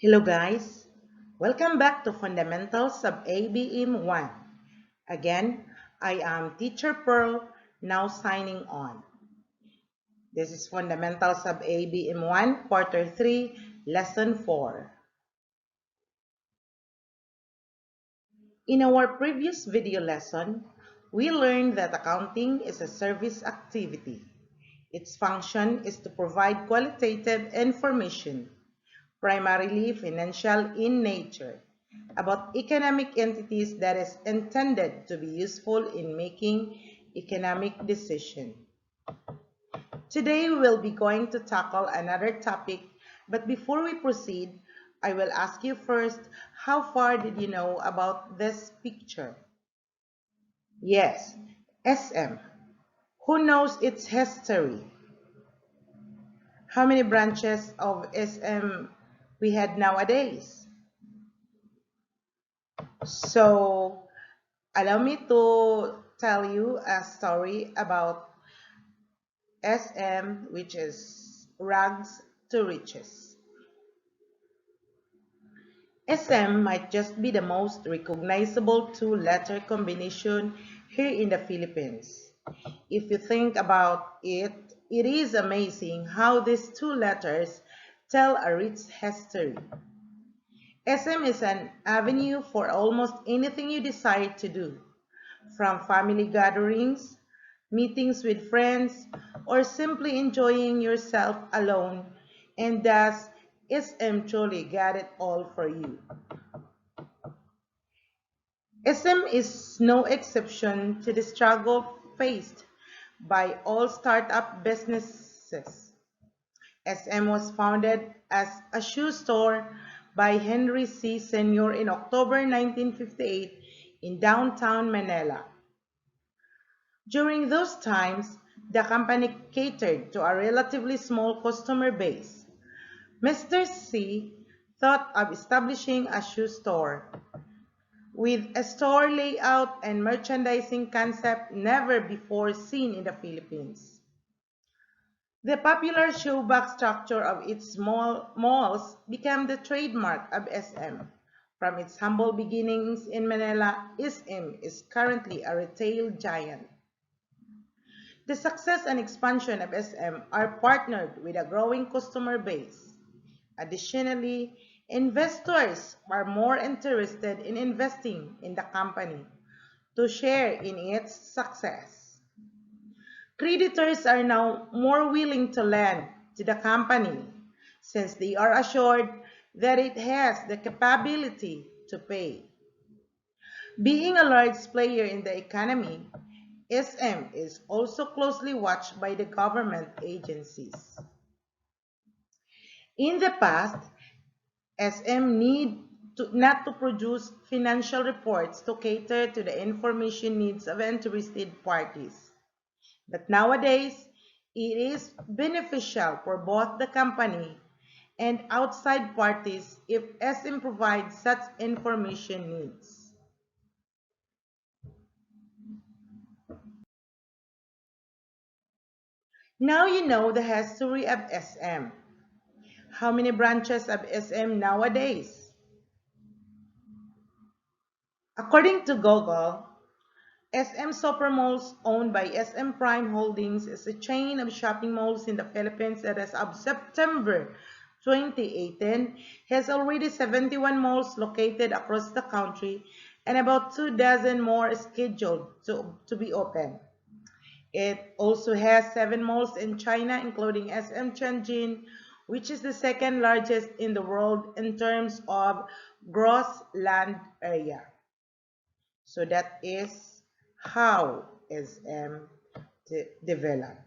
Hello guys, welcome back to Fundamentals of ABM 1. Again, I am Teacher Pearl, now signing on. This is Fundamentals of ABM 1, Quarter 3, Lesson 4. In our previous video lesson, we learned that accounting is a service activity. Its function is to provide qualitative information, primarily financial in nature, about economic entities that is intended to be useful in making economic decisions. Today we will be going to tackle another topic, but before we proceed, I will ask you first, how far did you know about this picture? Yes, SM. Who knows its history? How many branches of SM we had nowadays? So, allow me to tell you a story about SM, which is rags to riches. SM might just be the most recognizable two-letter combination here in the Philippines. If you think about it, it is amazing how these two letters tell a rich history. SM is an avenue for almost anything you decide to do, from family gatherings, meetings with friends, or simply enjoying yourself alone, and thus SM truly got it all for you. SM is no exception to the struggle faced by all startup businesses. SM was founded as a shoe store by Henry C. Sr. in October 1958 in downtown Manila. During those times, the company catered to a relatively small customer base. Mr. C thought of establishing a shoe store with a store layout and merchandising concept never before seen in the Philippines. The popular showbox structure of its small malls became the trademark of SM. From its humble beginnings in Manila, SM is currently a retail giant. The success and expansion of SM are partnered with a growing customer base. Additionally, investors are more interested in investing in the company to share in its success. Creditors are now more willing to lend to the company since they are assured that it has the capability to pay. Being a large player in the economy, SM is also closely watched by the government agencies. In the past, SM not to produce financial reports to cater to the information needs of interested parties. But nowadays, it is beneficial for both the company and outside parties if SM provides such information needs. Now you know the history of SM. How many branches of SM nowadays? According to Google, SM Supermalls, owned by SM Prime Holdings, is a chain of shopping malls in the Philippines that as of September 2018 has already 71 malls located across the country and about 2 dozen more scheduled to be open. It also has 7 malls in China, including SM Tianjin, which is the second largest in the world in terms of gross land area. So that is how SM developed.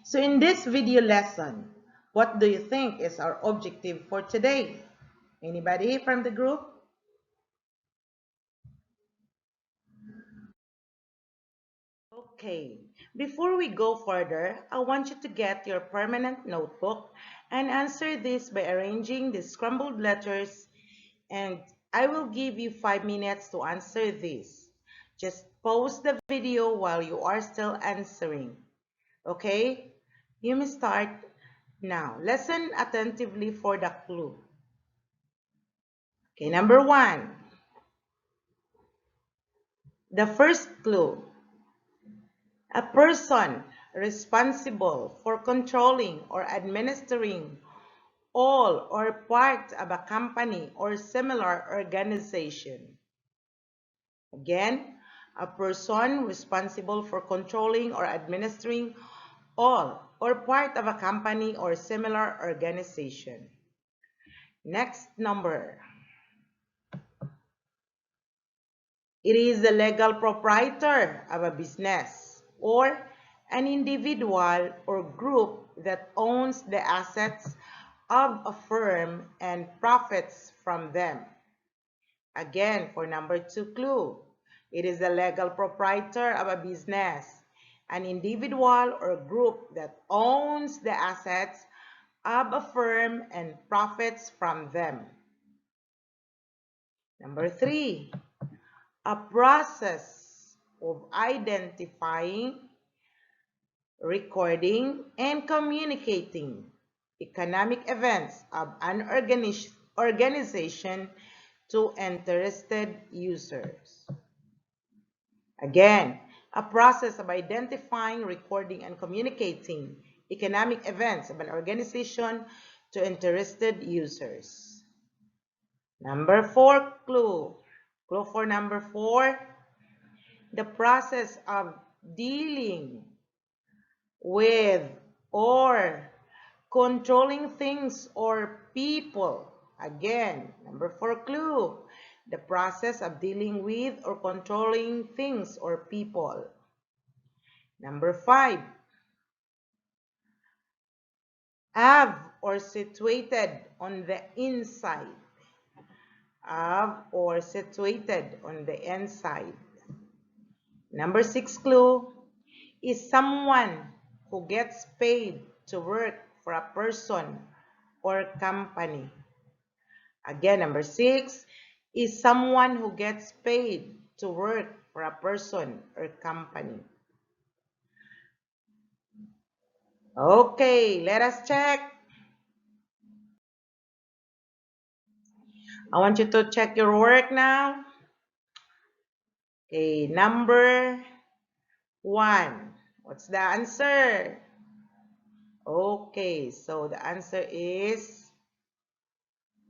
So in this video lesson, what do you think is our objective for today? Anybody from the group? Okay, before we go further, I want you to get your permanent notebook and answer this by arranging the scrambled letters, and I will give you 5 minutes to answer this. Just pause the video while you are still answering. Okay? You may start Now, listen attentively for the clue. Okay, number 1. The first clue. A person responsible for controlling or administering all or part of a company or similar organization. Again, a person responsible for controlling or administering all or part of a company or similar organization. Next number. It is the legal proprietor of a business or an individual or group that owns the assets of a firm and profits from them. Again, for number 2 clue, it is the legal proprietor of a business, an individual or group that owns the assets of a firm and profits from them. Number 3, a process of identifying, recording, and communicating economic events of an organization to interested users. Again, a process of identifying, recording, and communicating economic events of an organization to interested users. Number 4 clue. Clue for number 4, the process of dealing with or controlling things or people. Again, number 4 clue, the process of dealing with or controlling things or people. Number 5, have or situated on the inside. Have or situated on the inside. Number 6 clue is someone who gets paid to work for a person or company. Again, number 6 is someone who gets paid to work for a person or company. Okay, let us check. I want you to check your work now. Okay, number 1. What's the answer? Okay, so the answer is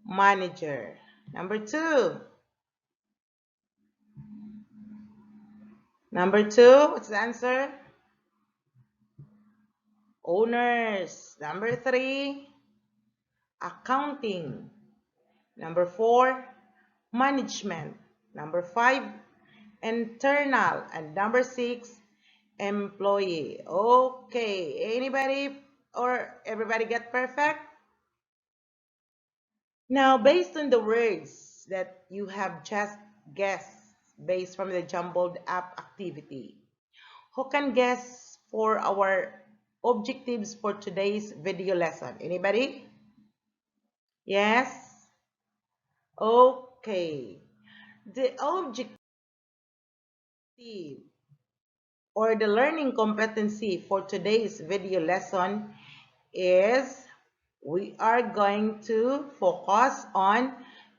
manager. Number 2. Number 2, what's the answer? Owners. Number 3, accounting. Number 4, management. Number 5, internal. And number 6, employee. Okay, anybody or everybody get perfect? Now, based on the words that you have just guessed based from the jumbled up activity, who can guess for our objectives for today's video lesson? Anybody? Yes? Okay. The objective or the learning competency for today's video lesson is we are going to focus on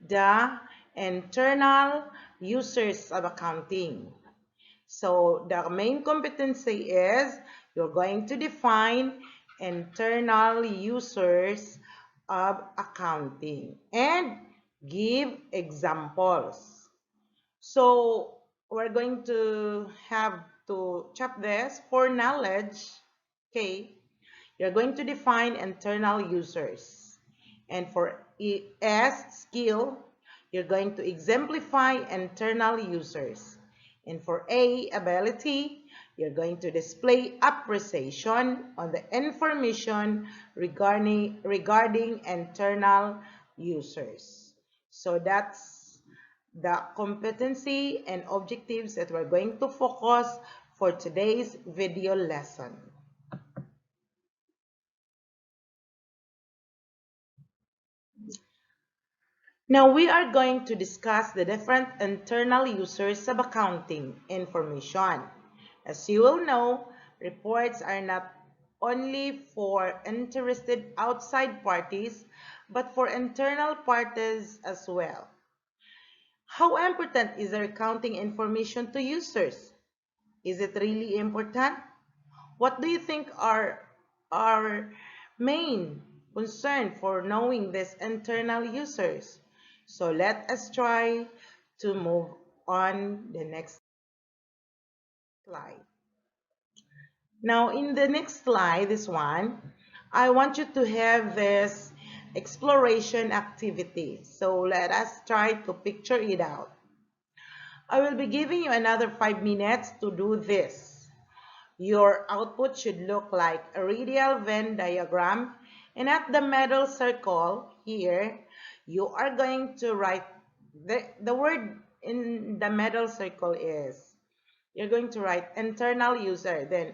the internal users of accounting. So the main competency is you're going to define internal users of accounting and give examples. So we're going to have to chop this for knowledge. Okay, you're going to define internal users. And for S skill, you're going to exemplify internal users. And for A, ability, you're going to display appreciation on the information regarding internal users. So that's the competency and objectives that we're going to focus for today's video lesson. Now we are going to discuss the different internal users of accounting information. As you will know, reports are not only for interested outside parties, but for internal parties as well. How important is the accounting information to users? Is it really important? What do you think are our main concern for knowing this internal users? So let us try to move on the next slide. Now in the next slide, this one, I want you to have this exploration activity. So let us try to picture it out. I will be giving you another 5 minutes to do this. Your output should look like a radial Venn diagram, and at the middle circle here, you are going to write the word in the middle circle is, you're going to write internal user. Then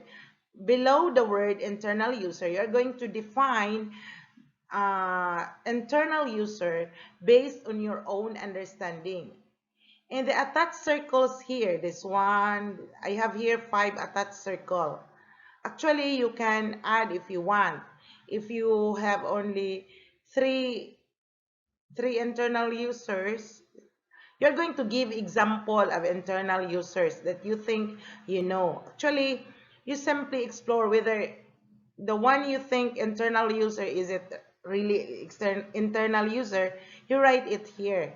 below the word internal user, you're going to define internal user based on your own understanding. And the attached circles here, this one, I have here 5 attached circle. Actually, you can add if you want. If you have only three internal users, you're going to give example of internal users that you think you know. Actually, you simply explore whether the one you think internal user, is it really internal user, you write it here.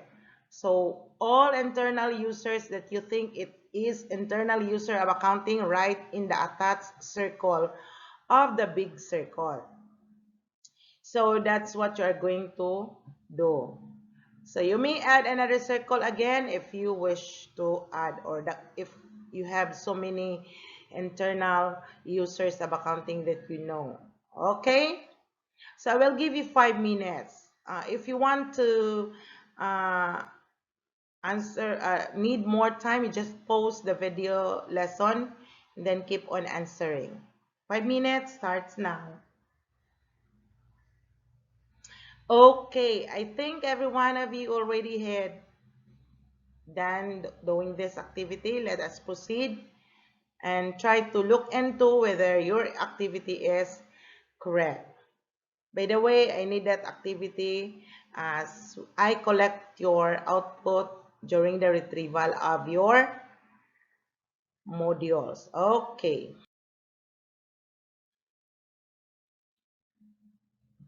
So all internal users that you think it is internal user of accounting, write in the attached circle of the big circle. So that's what you're going to do. So you may add another circle again if you wish to add, or that if you have so many internal users of accounting that you know. Okay? So I will give you 5 minutes. If you want to uh, need more time, you just pause the video lesson and then keep on answering. 5 minutes starts now. Okay, I think every one of you already had done doing this activity. Let us proceed and try to look into whether your activity is correct. By the way, I need that activity as I collect your output during the retrieval of your modules. Okay.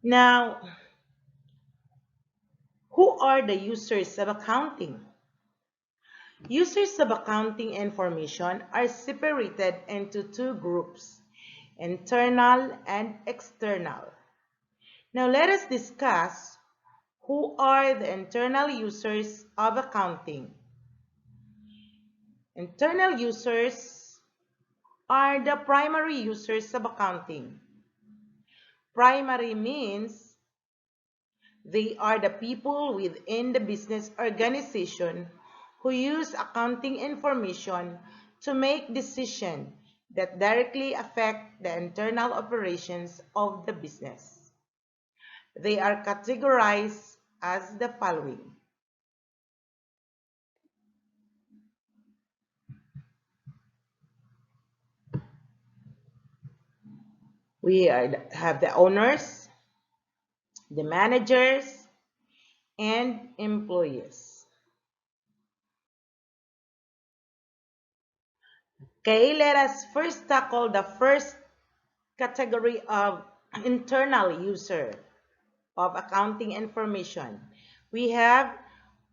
Now, who are the users of accounting? Users of accounting information are separated into two groups, internal and external. Now let us discuss who are the internal users of accounting. Internal users are the primary users of accounting. Primary means they are the people within the business organization who use accounting information to make decisions that directly affect the internal operations of the business. They are categorized as the following. Have the owners, the managers, and employees. Okay, let us first tackle the first category of internal user of accounting information. We have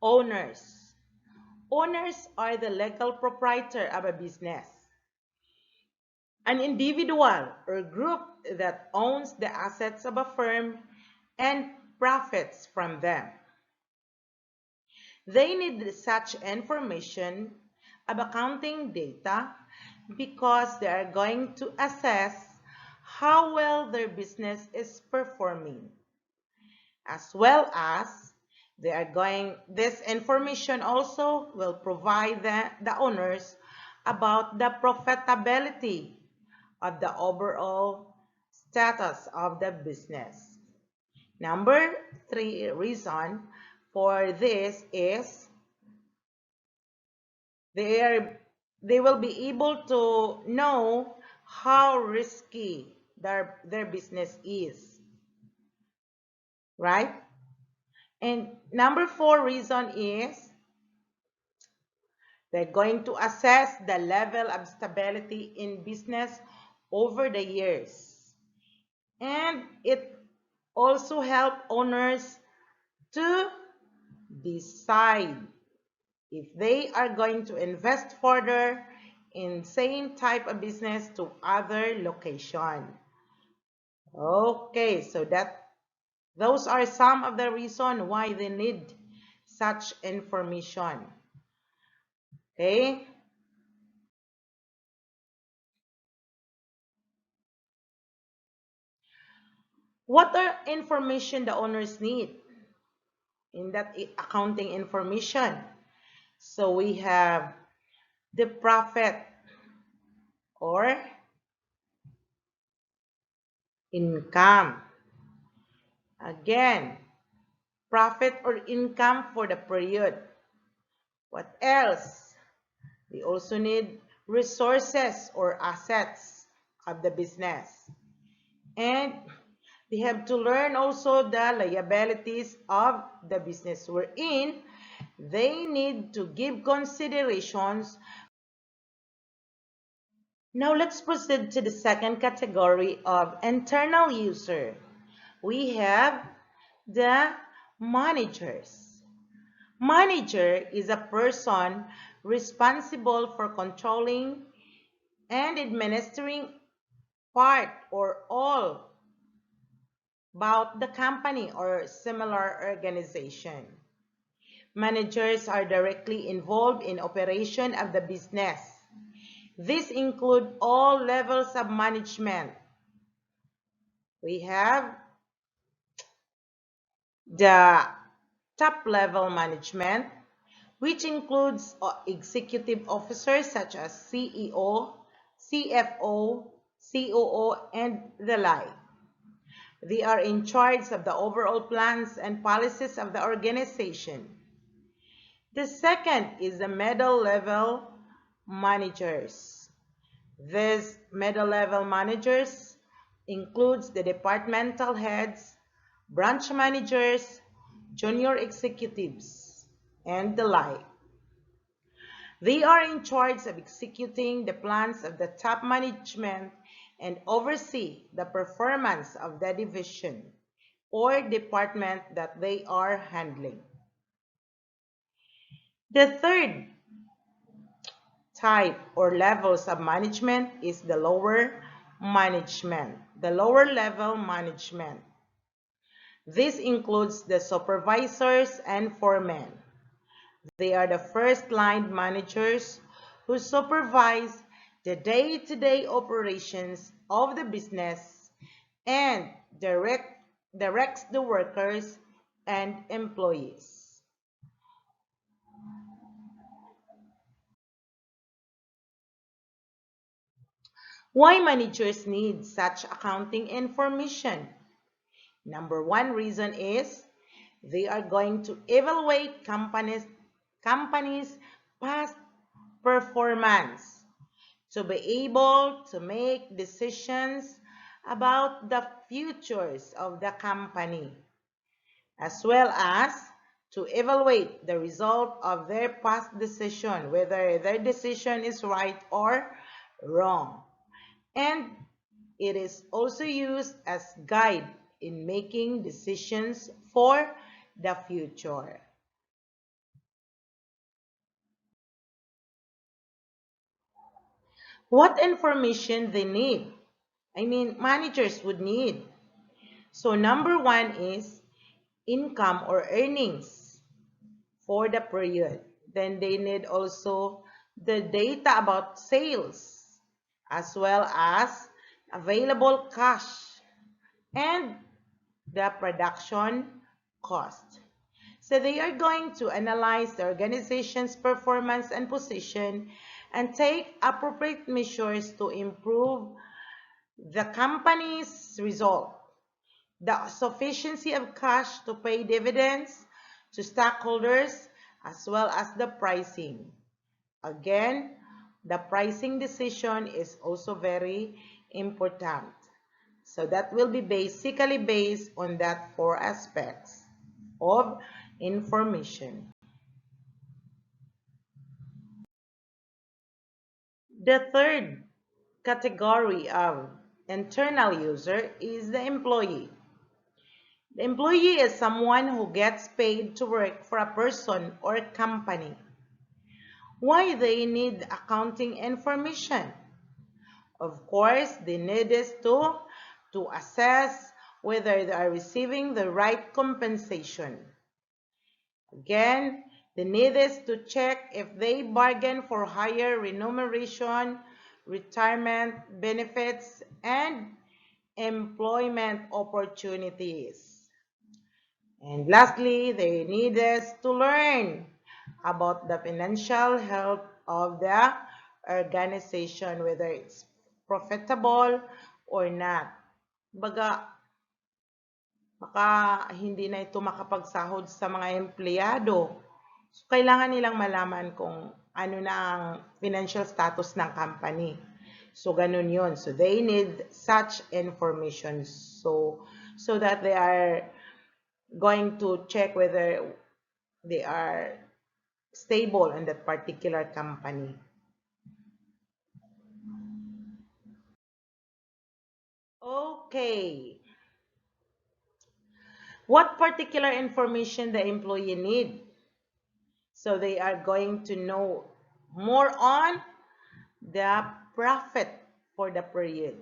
owners. Owners are the legal proprietor of a business, an individual or group that owns the assets of a firm and profits from them. They need such information of accounting data because they are going to assess how well their business is performing, as well as this information also will provide the owners about the profitability of the overall status of the business. Number 3 reason for this is they will be able to know how risky their business is, right? And number 4 reason is they're going to assess the level of stability in business over the years. And it also helps owners to decide if they are going to invest further in same type of business to other location. Okay, so those are some of the reasons why they need such information. Okay? What are information the owners need in that accounting information? So we have the profit or income. Again, profit or income for the period. What else? We also need resources or assets of the business. And they have to learn also the liabilities of the business we're in. They need to give considerations. Now let's proceed to the second category of internal user. We have the managers. Manager is a person responsible for controlling and administering part or all about the company or similar organization. Managers are directly involved in operation of the business. This includes all levels of management. We have the top level management, which includes executive officers such as CEO, CFO, COO, and the like. They are in charge of the overall plans and policies of the organization. The second is the middle level managers. These middle level managers includes the departmental heads, branch managers, junior executives, and the like. They are in charge of executing the plans of the top management and oversee the performance of the division or department that they are handling. The third type or levels of management is the lower management, the lower level management. This includes the supervisors and foremen. They are the first line managers who supervise the day-to-day operations of the business and directs the workers and employees. Why managers need such accounting information? Number 1 reason is they are going to evaluate companies' past performance to be able to make decisions about the futures of the company, as well as to evaluate the result of their past decision, whether their decision is right or wrong. And it is also used as guide in making decisions for the future. What information they need? Managers would need. So number 1 is income or earnings for the period. Then they need also the data about sales as well as available cash and the production cost. So they are going to analyze the organization's performance and position and take appropriate measures to improve the company's result, the sufficiency of cash to pay dividends to stockholders, as well as the pricing. Again, the pricing decision is also very important. So that will be basically based on that 4 aspects of information. The third category of internal user is the employee. The employee is someone who gets paid to work for a person or company. Why they need accounting information? Of course, they need this to assess whether they are receiving the right compensation. Again, the need is to check if they bargain for higher remuneration, retirement benefits, and employment opportunities. And lastly, they need us to learn about the financial health of the organization, whether it's profitable or not. Baga, baka hindi na ito makapagsahod sa mga empleyado. So, kailangan nilang malaman kung ano na ang financial status ng company. So, ganun yun. So, they need such information so that they are going to check whether they are stable in that particular company. Okay. What particular information the employee need? So they are going to know more on the profit for the period.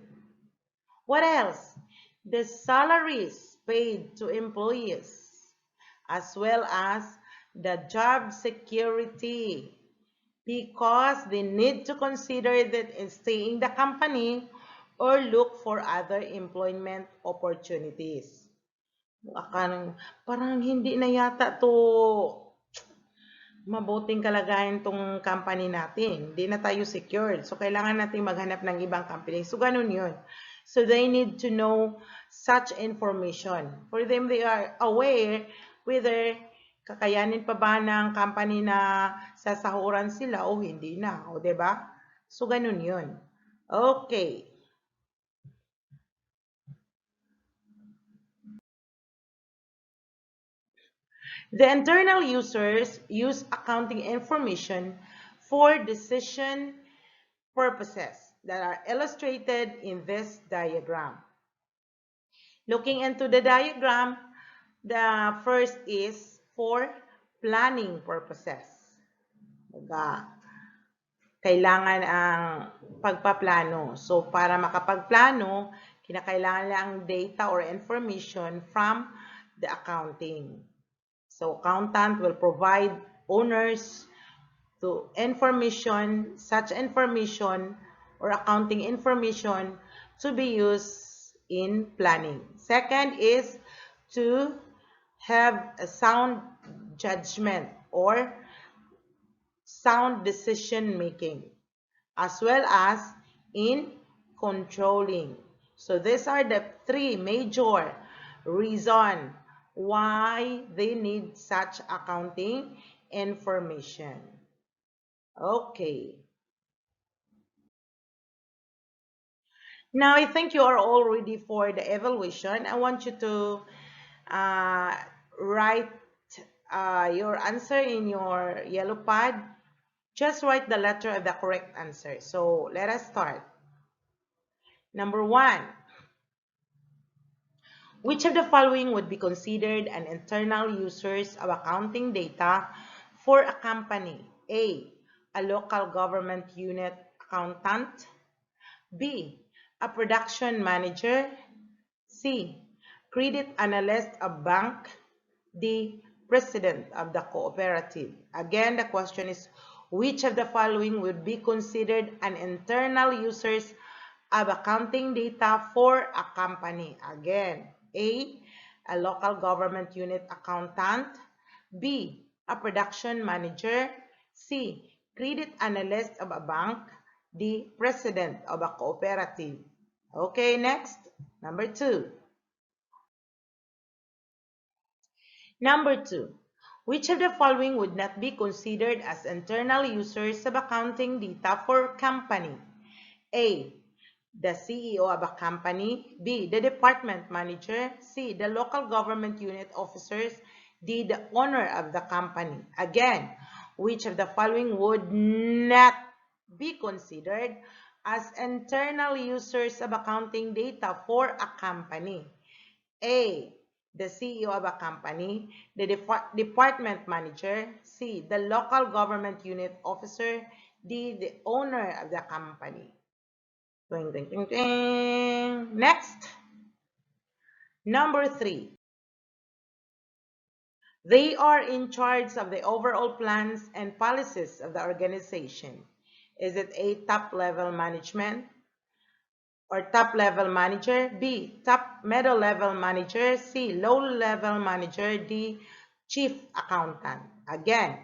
What else? The salaries paid to employees, as well as the job security, because they need to consider that in staying the company or look for other employment opportunities. Parang hindi na yata to mabuting kalagayan tong company natin. Hindi na tayo secured. So, kailangan natin maghanap ng ibang company. So, ganun yun. So, they need to know such information. For them, they are aware whether kakayanin pa ba ng company na sasahuran sila o hindi na. O, diba? So, ganun yun. Okay. The internal users use accounting information for decision purposes that are illustrated in this diagram. Looking into the diagram, the first is for planning purposes. Kailangan ang pagpaplano. So, para makapagplano, kinakailangan lang data or information from the accounting. So, accountant will provide owners to information, such information or accounting information to be used in planning. Second is to have a sound judgment or sound decision making, as well as in controlling. So these are the 3 major reasons why they need such accounting information. Okay. Now, I think you are all ready for the evaluation. I want you to write your answer in your yellow pad. Just write the letter of the correct answer. So, let us start. Number 1. Which of the following would be considered an internal users of accounting data for a company? A. A local government unit accountant. B. A production manager. C. Credit analyst of bank. D. President of the cooperative. Again, the question is, which of the following would be considered an internal users of accounting data for a company? Again, A. A local government unit accountant. B. A production manager. C. Credit analyst of a bank. D. President of a cooperative. Okay, next. Number 2. Number 2. Which of the following would not be considered as internal users of accounting data for company? A. the CEO of a company, B, the department manager, C, the local government unit officers, D, the owner of the company. Again, which of the following would not be considered as internal users of accounting data for a company? A, the CEO of a company, the department manager, C, the local government unit officer, D, the owner of the company. Ding, ding, ding, ding. Next, number 3. They are in charge of the overall plans and policies of the organization. Is it A, top-level management or top-level manager, B, top middle-level manager, C, low-level manager, D, chief accountant? Again,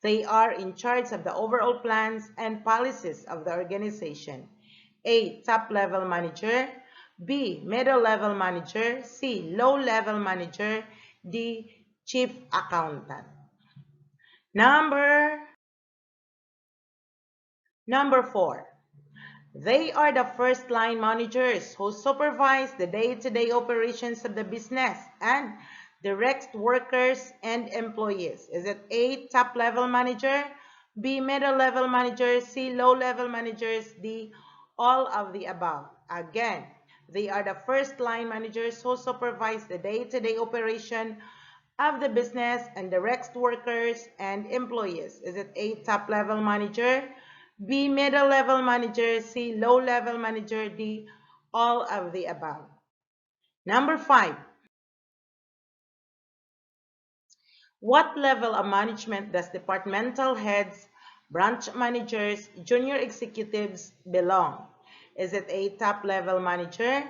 they are in charge of the overall plans and policies of the organization. A, top-level manager, B, middle-level manager, C, low-level manager, D, chief accountant. Number 4. They are the first line managers who supervise the day-to-day operations of the business and direct workers and employees. Is it A, top-level manager, B, middle-level manager, C, low-level managers, D, all of the above? Again, they are the first line managers who supervise the day-to-day operation of the business and direct workers and employees. Is it A, top-level manager, B, middle-level manager, C, low-level manager, D, all of the above? Number 5. What level of management does departmental heads, branch managers, junior executives belong? Is it A, top-level manager,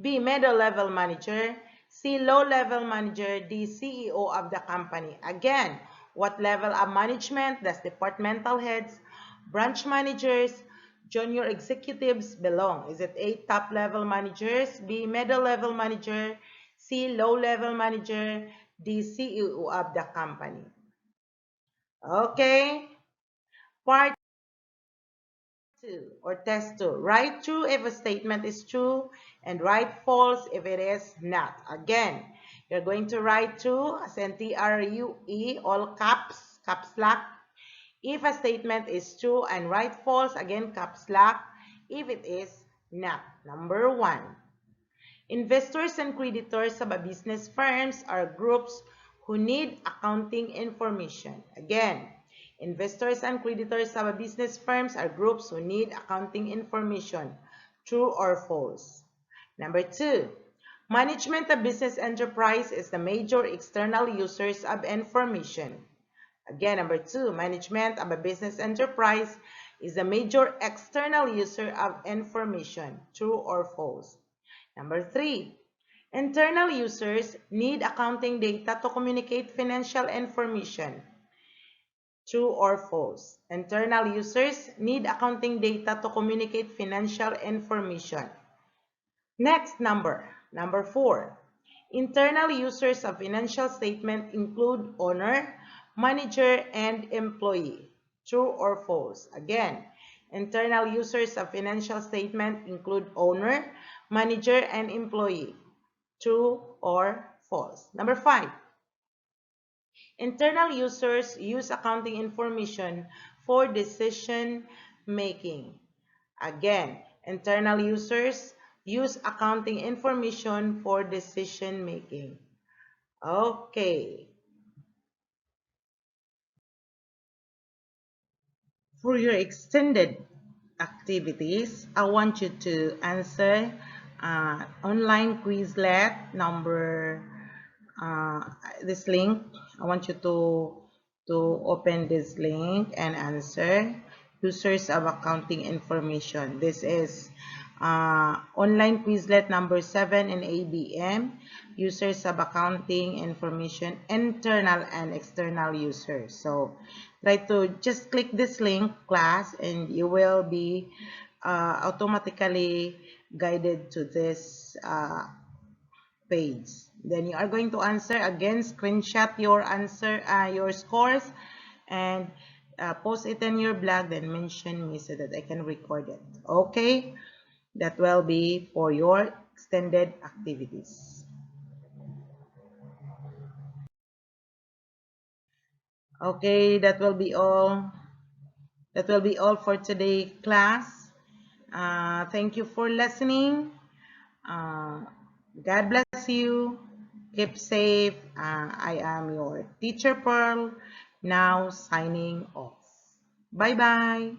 B, middle-level manager, C, low-level manager, D, CEO of the company? Again, what level of management does departmental heads, branch managers, junior executives belong? Is it A, top-level managers, B, middle-level manager, C, low-level manager, D, CEO of the company? Okay, part 2 or test 2. Write true if a statement is true and write false if it is not. Again, you're going to write true as in TRUE, all caps, caps lock, if a statement is true, and write false, again caps lock, if it is not. Number 1. Investors and creditors of a business firms are groups who need accounting information. Again, investors and creditors of a business firms are groups who need accounting information. True or false? Number 2. Management of business enterprise is the major external users of information. Again, number 2, management of a business enterprise is a major external user of information. True or false? Number 3, internal users need accounting data to communicate financial information. True or false? Internal users need accounting data to communicate financial information. Next number 4. Internal users of financial statement include owner, manager, and employee. True or false? Again, internal users of financial statement include owner, manager, and employee. True or false? Number 5. Internal users use accounting information for decision making. Again, internal users use accounting information for decision making. Okay. For your extended activities, I want you to answer online Quizlet number, this link. I want you to open this link and answer users of accounting information. This is online Quizlet number 7 in ABM, users of accounting information, internal and external users. So try to just click this link, class, and you will be automatically guided to this page. Then you are going to answer again, screenshot your answer, your scores, and post it in your blog, then mention me so that I can record it. Okay, That will be for your extended activities. Okay, that will be all. That will be all for today, class. Thank you for listening. Uh, God bless you. Keep safe. I am your teacher Pearl, now signing off. Bye bye.